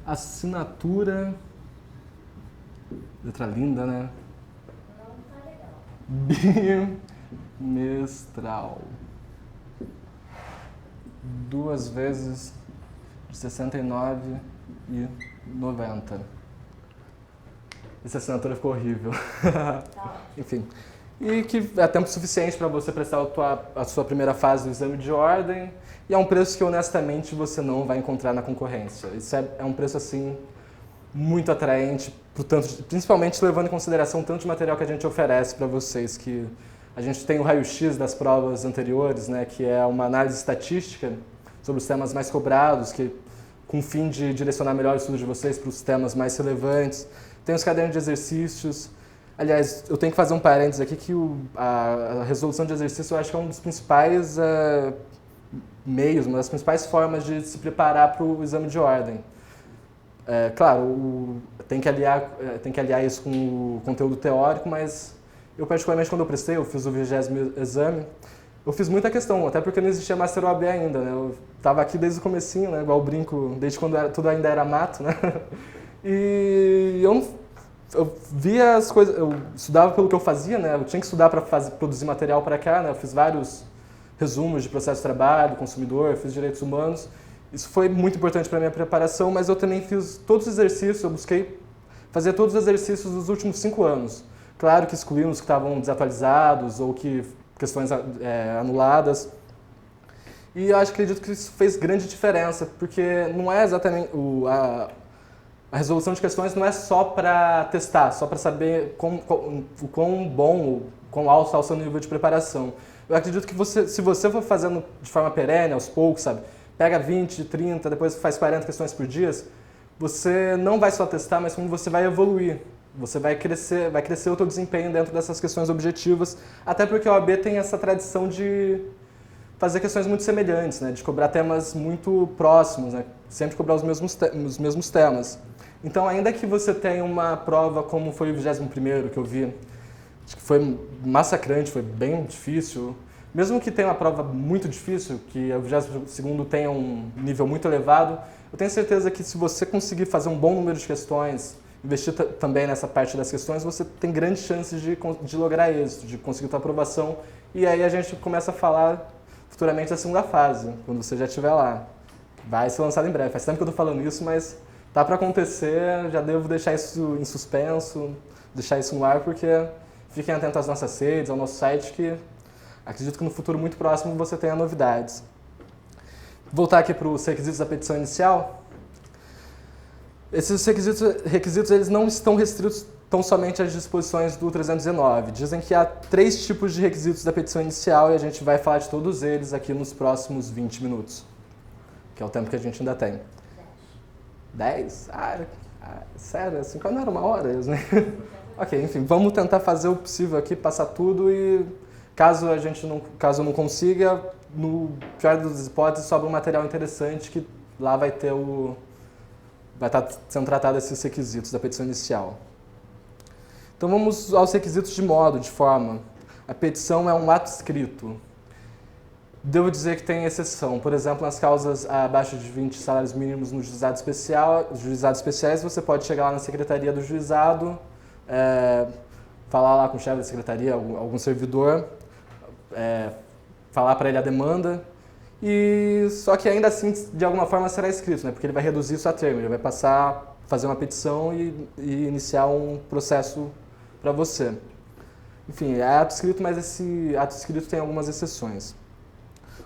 Assinatura. Letra linda, né? Não tá legal. Bimestral. 2 vezes de R$ 69,90. Essa assinatura ficou horrível. Enfim. E que é tempo suficiente para você prestar a sua primeira fase do exame de ordem. E é um preço que, honestamente, você não vai encontrar na concorrência. Isso é um preço, assim, muito atraente, principalmente levando em consideração o tanto de material que a gente oferece para vocês, que a gente tem o raio-x das provas anteriores, né, que é uma análise estatística sobre os temas mais cobrados, com o fim de direcionar melhor o estudo de vocês para os temas mais relevantes. Tem os cadernos de exercícios. Aliás, eu tenho que fazer um parênteses aqui que a resolução de exercício eu acho que é um dos principais meios, uma das principais formas de se preparar para o exame de ordem. Claro, tem que aliar isso com o conteúdo teórico, mas eu particularmente quando eu fiz o 20º exame, eu fiz muita questão, até porque não existia Master OAB ainda, né? Eu estava aqui desde o comecinho, né? Igual brinco, desde quando tudo ainda era mato, né? E eu via as coisas, eu estudava pelo que eu fazia, né? Eu tinha que estudar para produzir material para cá, né? Eu fiz vários resumos de processo de trabalho, consumidor, fiz direitos humanos. Isso foi muito importante para a minha preparação, mas eu também fiz todos os exercícios, eu busquei fazer todos os exercícios dos últimos 5 anos. Claro que excluindo os que estavam desatualizados ou que questões anuladas. E eu acredito que isso fez grande diferença, porque não é exatamente a resolução de questões não é só para testar, só para saber o quão bom, quão alto está o seu nível de preparação. Eu acredito que se você for fazendo de forma perene, aos poucos, sabe, pega 20, 30, depois faz 40 questões por dia, você não vai só testar, mas como você vai evoluir. Você vai crescer o teu desempenho dentro dessas questões objetivas, até porque a OAB tem essa tradição de fazer questões muito semelhantes, né? De cobrar temas muito próximos, né? Sempre cobrar os mesmos temas. Então, ainda que você tenha uma prova como foi o 21º que eu vi, acho que foi massacrante, foi bem difícil, mesmo que tenha uma prova muito difícil, que o 22º tenha um nível muito elevado, eu tenho certeza que se você conseguir fazer um bom número de questões, investir também nessa parte das questões, você tem grandes chances de lograr êxito, de conseguir tua aprovação. E aí a gente começa a falar futuramente da segunda fase, quando você já estiver lá. Vai ser lançado em breve. Faz tempo que eu estou falando isso, mas tá para acontecer, já devo deixar isso em suspenso, deixar isso no ar, porque fiquem atentos às nossas redes, ao nosso site, que acredito que no futuro muito próximo você tenha novidades. Voltar aqui para os requisitos da petição inicial. Esses requisitos eles não estão restritos tão somente às disposições do 319. Dizem que há 3 tipos de requisitos da petição inicial e a gente vai falar de todos eles aqui nos próximos 20 minutos, que é o tempo que a gente ainda tem. 10? Sério, assim, não era uma hora, né? Ok, enfim, vamos tentar fazer o possível aqui, passar tudo e caso eu não consiga, no pior das hipóteses, sobra um material interessante que lá vai estar sendo tratado esses requisitos da petição inicial. Então vamos aos requisitos de modo, de forma. A petição é um ato escrito. Devo dizer que tem exceção. Por exemplo, nas causas abaixo de 20 salários mínimos no juizados especiais, você pode chegar lá na secretaria do juizado, falar lá com o chefe da secretaria, algum servidor, falar para ele a demanda, só que ainda assim, de alguma forma, será escrito, né? Porque ele vai reduzir isso a termo, ele vai passar a fazer uma petição e iniciar um processo para você. Enfim, é ato escrito, mas esse ato escrito tem algumas exceções.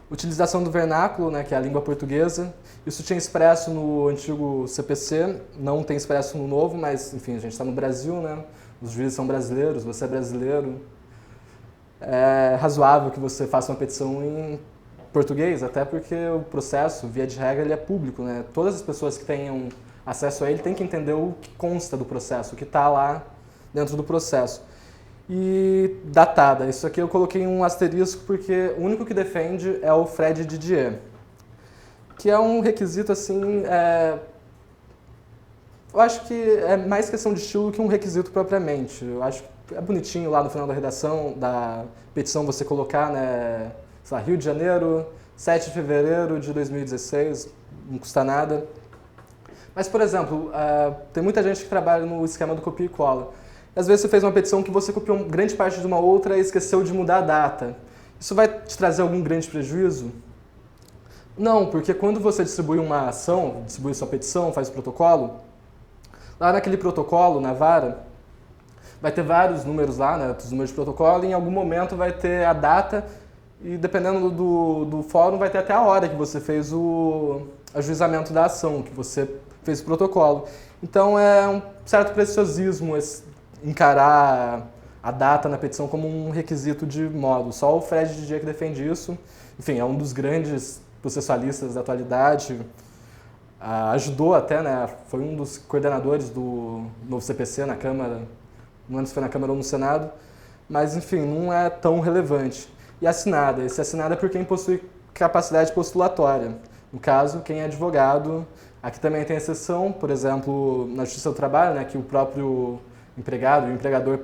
Utilização do vernáculo, né, que é a língua portuguesa. Isso tinha expresso no antigo CPC, não tem expresso no novo, mas, enfim, a gente está no Brasil, né? Os juízes são brasileiros, você é brasileiro. É razoável que você faça uma petição em português, até porque o processo, via de regra, ele é público, né? Todas as pessoas que tenham acesso a ele têm que entender o que consta do processo, o que está lá dentro do processo. E datada, isso aqui eu coloquei um asterisco porque o único que defende é o Fred Didier, que é um requisito assim, eu acho que é mais questão de estilo que um requisito propriamente. Eu acho que é bonitinho lá no final da redação, da petição, você colocar, né, sei lá, Rio de Janeiro, 7 de fevereiro de 2016, não custa nada. Mas, por exemplo, tem muita gente que trabalha no esquema do copia e cola. Às vezes você fez uma petição que você copiou grande parte de uma outra e esqueceu de mudar a data. Isso vai te trazer algum grande prejuízo? Não, porque quando você distribui uma ação, distribui sua petição, faz o protocolo, lá naquele protocolo, na vara, vai ter vários números lá, né, os números de protocolo, e em algum momento vai ter a data e dependendo do fórum vai ter até a hora que você fez o ajuizamento da ação, que você fez o protocolo. Então é um certo preciosismo encarar a data na petição como um requisito de modo. Só o Fred Didier que defende isso. Enfim, é um dos grandes processualistas da atualidade. Ajudou até, né? Foi um dos coordenadores do novo CPC na Câmara, não lembro se foi na Câmara ou no Senado, mas enfim, não é tão relevante. E assinada, esse assinado é por quem possui capacidade postulatória. No caso, quem é advogado. Aqui também tem exceção, por exemplo, na Justiça do Trabalho, né, que o próprio empregado e o empregador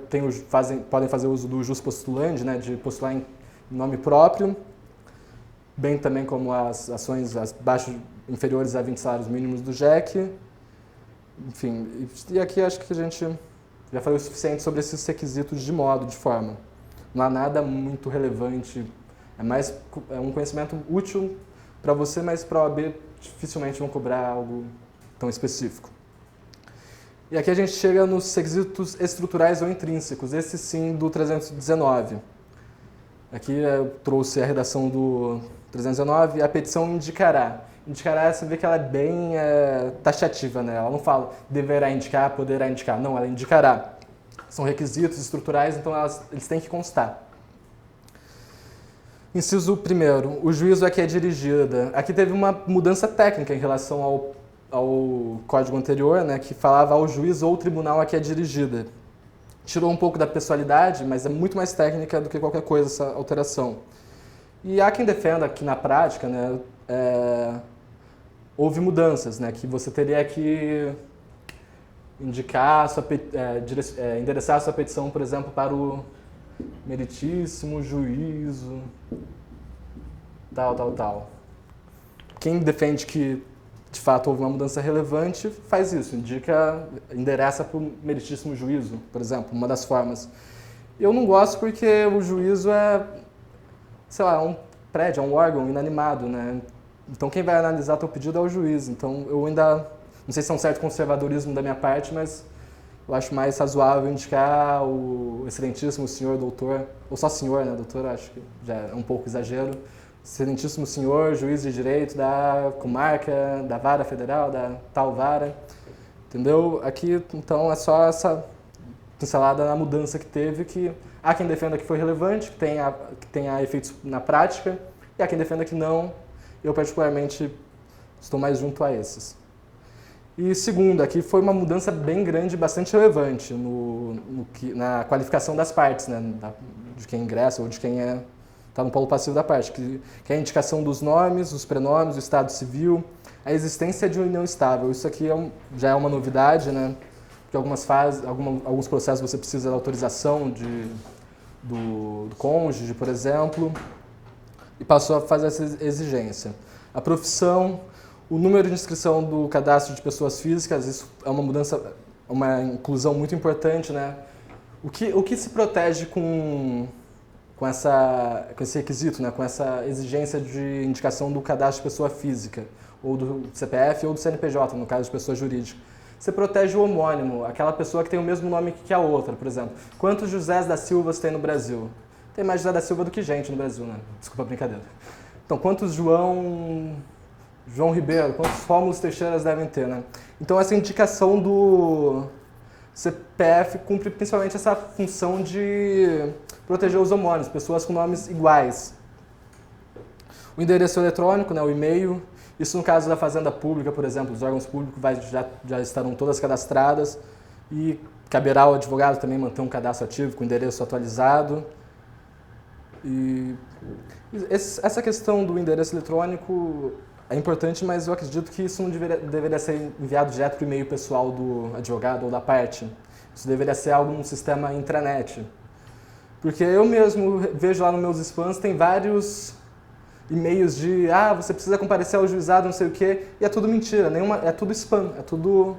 podem fazer uso do jus postulandi, né, de postular em nome próprio, bem também como as ações inferiores a 20 salários mínimos do JEC. Enfim, e aqui acho que a gente já falou o suficiente sobre esses requisitos de modo, de forma. Não há nada muito relevante, é um conhecimento útil para você, mas para a OAB dificilmente vão cobrar algo tão específico. E aqui a gente chega nos requisitos estruturais ou intrínsecos, esse sim do 319. Aqui eu trouxe a redação do 319, a petição indicará. Indicará, você vê que ela é bem taxativa, né? Ela não fala deverá indicar, poderá indicar, não, ela indicará. São requisitos estruturais, então eles têm que constar. Inciso 1º, o juízo a que é dirigida. Aqui teve uma mudança técnica em relação ao código anterior, né, que falava ao juiz ou tribunal a que é dirigida. Tirou um pouco da pessoalidade, mas é muito mais técnica do que qualquer coisa essa alteração. E há quem defenda que na prática, né, houve mudanças, né, que você teria que indicar endereçar a sua petição, por exemplo, para o meritíssimo juízo, tal. Quem defende que, de fato, houve uma mudança relevante, faz isso, endereça para o meritíssimo juízo, por exemplo, uma das formas. Eu não gosto porque o juízo é, sei lá, um prédio, é um órgão inanimado, né? Então quem vai analisar teu pedido é o juiz. Então eu ainda, não sei se é um certo conservadorismo da minha parte, mas eu acho mais razoável indicar o excelentíssimo senhor doutor, ou só senhor, né, doutor, acho que já é um pouco exagero, excelentíssimo senhor, juiz de direito da comarca, da vara federal, da tal vara, entendeu? Aqui, então, é só essa pincelada na mudança que teve, que há quem defenda que foi relevante, que tenha efeitos na prática, e há quem defenda que não. Eu, particularmente, estou mais junto a esses. E segundo, aqui foi uma mudança bem grande e bastante relevante na qualificação das partes, né, de quem ingressa ou de quem está no polo passivo da parte, que é a indicação dos nomes, dos prenomes, do estado civil, a existência de união estável. Isso aqui já é uma novidade, né, porque alguns processos você precisa da autorização do cônjuge, por exemplo, e passou a fazer essa exigência. A profissão, o número de inscrição do cadastro de pessoas físicas, isso é uma mudança, uma inclusão muito importante, né? O que se protege com esse requisito, né? Com essa exigência de indicação do cadastro de pessoa física, ou do CPF ou do CNPJ, no caso de pessoa jurídica? Você protege o homônimo, aquela pessoa que tem o mesmo nome que a outra, por exemplo. Quantos Josés da Silva tem no Brasil? Tem mais José da Silva do que gente no Brasil, né? Desculpa a brincadeira. Então, quantos João Ribeiro, quantos Rómulos Teixeiras devem ter, né? Então, essa indicação do CPF cumpre principalmente essa função de proteger os homônimos, pessoas com nomes iguais. O endereço eletrônico, né, o e-mail, isso no caso da Fazenda Pública, por exemplo, os órgãos públicos já estarão todas cadastradas e caberá ao advogado também manter um cadastro ativo com endereço atualizado. E essa questão do endereço eletrônico é importante, mas eu acredito que isso não deveria ser enviado direto para o e-mail pessoal do advogado ou da parte. Isso deveria ser algo num sistema intranet. Porque eu mesmo vejo lá nos meus spams, tem vários e-mails de você precisa comparecer ao juizado, não sei o quê, e é tudo mentira, é tudo spam, é tudo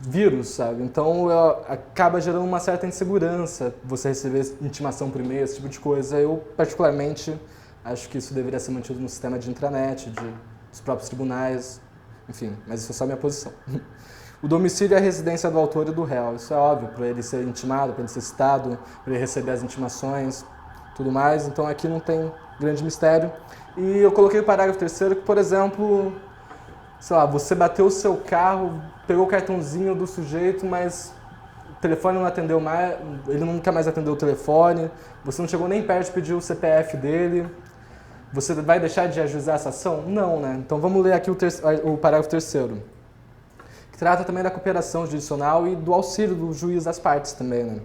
vírus, sabe? Então acaba gerando uma certa insegurança você receber intimação por e-mail, esse tipo de coisa. Eu, particularmente, acho que isso deveria ser mantido no sistema de intranet, dos próprios tribunais, enfim, mas isso é só a minha posição. O domicílio é a residência do autor e do réu, isso é óbvio, para ele ser intimado, para ele ser citado, para ele receber as intimações, tudo mais, então aqui não tem grande mistério. E eu coloquei o parágrafo 3º que, por exemplo, sei lá, você bateu o seu carro, pegou o cartãozinho do sujeito, mas o telefone não atendeu mais, ele nunca mais atendeu o telefone, você não chegou nem perto de pedir o CPF dele. Você vai deixar de ajuizar essa ação? Não, né? Então vamos ler aqui o parágrafo 3º, que trata também da cooperação jurisdicional e do auxílio do juiz às partes também, né?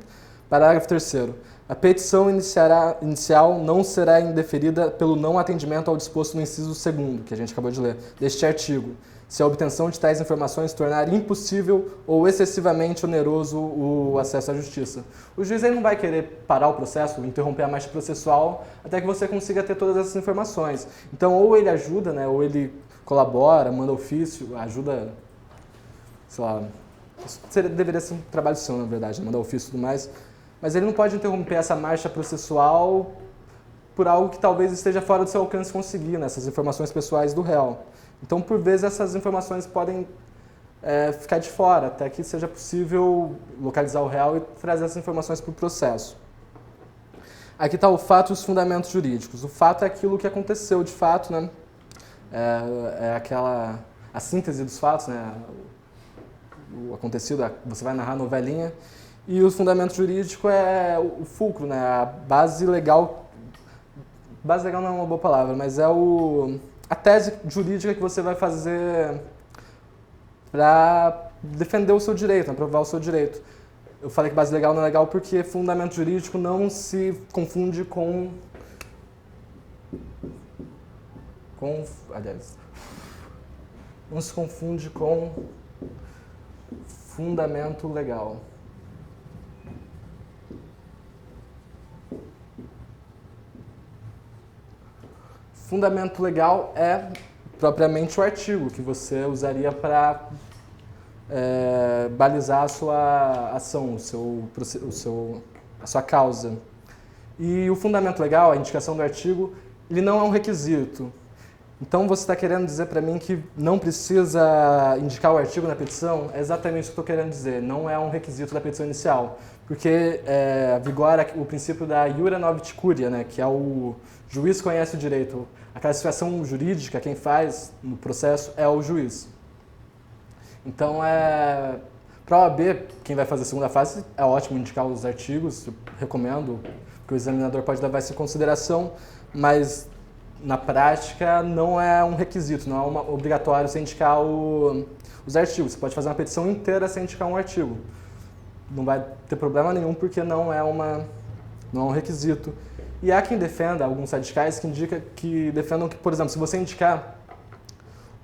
Parágrafo 3º. A petição inicial não será indeferida pelo não atendimento ao disposto no inciso 2º, que a gente acabou de ler, deste artigo, se a obtenção de tais informações tornar impossível ou excessivamente oneroso o acesso à justiça. O juiz aí não vai querer parar o processo, interromper a marcha processual, até que você consiga ter todas essas informações. Então, ou ele ajuda, né, ou ele colabora, manda ofício, ajuda, sei lá, isso deveria ser um trabalho seu, na verdade, mandar ofício e tudo mais, mas ele não pode interromper essa marcha processual por algo que talvez esteja fora do seu alcance conseguir, né, essas informações pessoais do réu. Então, por vezes, essas informações podem ficar de fora, até que seja possível localizar o réu e trazer essas informações para o processo. Aqui está o fato e os fundamentos jurídicos. O fato é aquilo que aconteceu de fato, né? A síntese dos fatos, né? O acontecido, você vai narrar a novelinha. E o fundamento jurídico é o fulcro, né? A base legal. Base legal não é uma boa palavra, mas é a tese jurídica que você vai fazer para defender o seu direito, né, provar o seu direito. Eu falei que base legal não é legal porque fundamento jurídico não se confunde não se confunde com fundamento legal. Fundamento legal é propriamente o artigo que você usaria para balizar a sua ação, a sua causa. E o fundamento legal, a indicação do artigo, ele não é um requisito. Então você está querendo dizer para mim que não precisa indicar o artigo na petição? É exatamente o que eu estou querendo dizer, não é um requisito da petição inicial. Porque vigora o princípio da iura novit curia, né, que é o juiz conhece o direito. A classificação jurídica, quem faz no processo é o juiz. Então, para a OAB, quem vai fazer a segunda fase, é ótimo indicar os artigos, eu recomendo, que o examinador pode levar isso em consideração, mas na prática não é um requisito, não é obrigatório você indicar os artigos. Você pode fazer uma petição inteira sem indicar um artigo. Não vai ter problema nenhum, porque não é um requisito. E há quem defenda, alguns radicais que defendam que, por exemplo, se você indicar,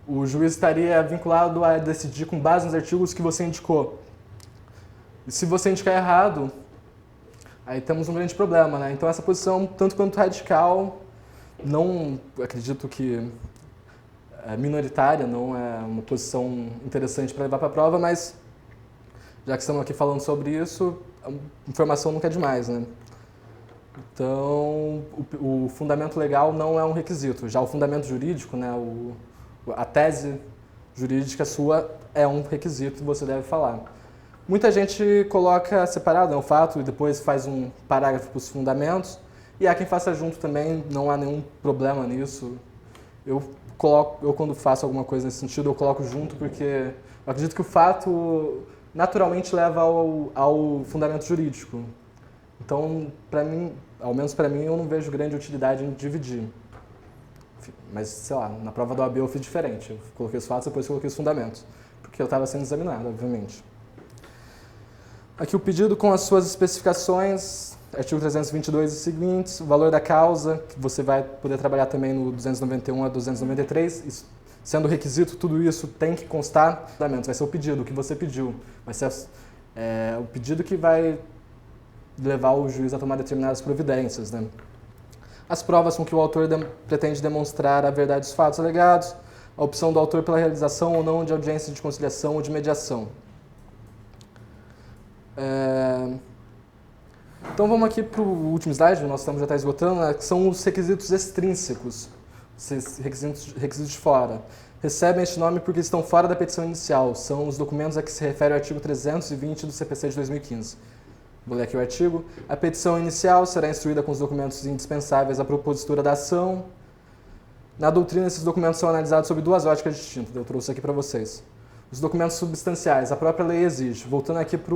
o juiz estaria vinculado a decidir com base nos artigos que você indicou. E se você indicar errado, aí temos um grande problema, né? Então essa posição, tanto quanto radical, não acredito que é minoritária, não é uma posição interessante para levar para a prova, mas já que estamos aqui falando sobre isso, a informação nunca é demais, né? Então, o fundamento legal não é um requisito. Já o fundamento jurídico, né, a tese jurídica sua é um requisito que você deve falar. Muita gente coloca separado, né, o fato e depois faz um parágrafo para os fundamentos. E há quem faça junto também, não há nenhum problema nisso. Eu quando faço alguma coisa nesse sentido, eu coloco junto porque eu acredito que o fato naturalmente leva ao fundamento jurídico. Então, para mim, ao menos para mim, eu não vejo grande utilidade em dividir. Mas, sei lá, na prova da OAB eu fiz diferente. Eu coloquei os fatos, depois coloquei os fundamentos. Porque eu estava sendo examinado, obviamente. Aqui o pedido com as suas especificações, artigo 322 e seguintes, o valor da causa, que você vai poder trabalhar também no 291 a 293, isso, sendo requisito, tudo isso tem que constar. Vai ser o pedido, o que você pediu. Vai ser o pedido que vai levar o juiz a tomar determinadas providências, né? As provas com que o autor pretende demonstrar a verdade dos fatos alegados, a opção do autor pela realização ou não de audiência de conciliação ou de mediação. Então vamos aqui para o último slide, nós já está esgotando, né, que são os requisitos extrínsecos, requisitos de fora. Recebem este nome porque estão fora da petição inicial, são os documentos a que se refere o artigo 320 do CPC de 2015. Vou ler aqui o artigo. A petição inicial será instruída com os documentos indispensáveis à propositura da ação. Na doutrina, esses documentos são analisados sob 2 óticas distintas, eu trouxe aqui para vocês. Os documentos substanciais, a própria lei exige. Voltando aqui para,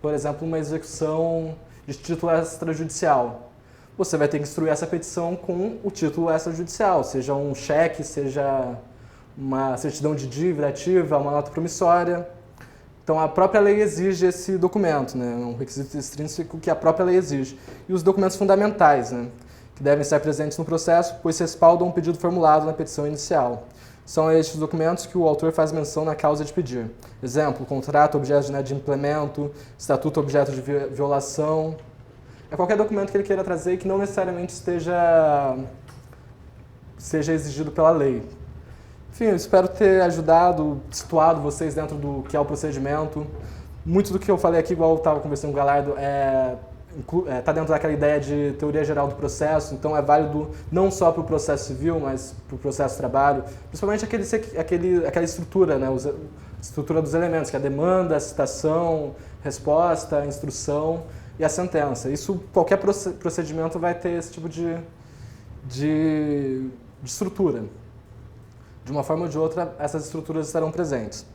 por exemplo, uma execução de título extrajudicial. Você vai ter que instruir essa petição com o título extrajudicial, seja um cheque, seja uma certidão de dívida ativa, uma nota promissória. Então, a própria lei exige esse documento, né? É um requisito extrínseco que a própria lei exige. E os documentos fundamentais, né? Que devem estar presentes no processo, pois respaldam um pedido formulado na petição inicial. São estes documentos que o autor faz menção na causa de pedir. Exemplo, contrato objeto de inadimplemento, estatuto objeto de violação. É qualquer documento que ele queira trazer e que não necessariamente seja exigido pela lei. Enfim, eu espero ter ajudado, situado vocês dentro do que é o procedimento. Muito do que eu falei aqui, igual eu estava conversando com o Galardo, está dentro daquela ideia de teoria geral do processo, então é válido não só para o processo civil, mas para o processo de trabalho, principalmente aquela estrutura, né, a estrutura dos elementos, que é a demanda, a citação, resposta, a instrução e a sentença. Isso, qualquer procedimento vai ter esse tipo de estrutura. De uma forma ou de outra, essas estruturas estarão presentes.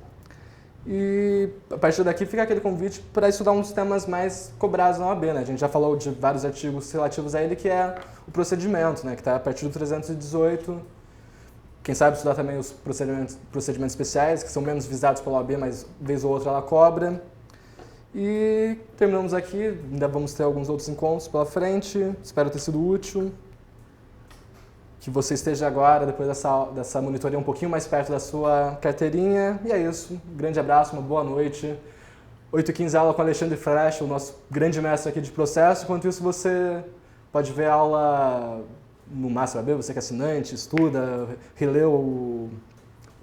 E a partir daqui fica aquele convite para estudar um dos temas mais cobrados na OAB, né? A gente já falou de vários artigos relativos a ele, que é o procedimento, né? Que está a partir do 318. Quem sabe estudar também os procedimentos especiais, que são menos visados pela OAB, mas vez ou outra ela cobra. E terminamos aqui, ainda vamos ter alguns outros encontros pela frente, espero ter sido útil. Que você esteja agora, depois dessa monitoria, um pouquinho mais perto da sua carteirinha. E é isso. Um grande abraço, uma boa noite. 8h15 aula com Alexandre Fresh, o nosso grande mestre aqui de processo. Enquanto isso, você pode ver a aula no Master AB, você que é assinante, estuda, relê o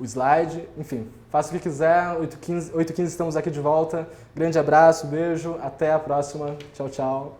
slide. Enfim, faça o que quiser. 8h15 estamos aqui de volta. Grande abraço, beijo. Até a próxima. Tchau, tchau.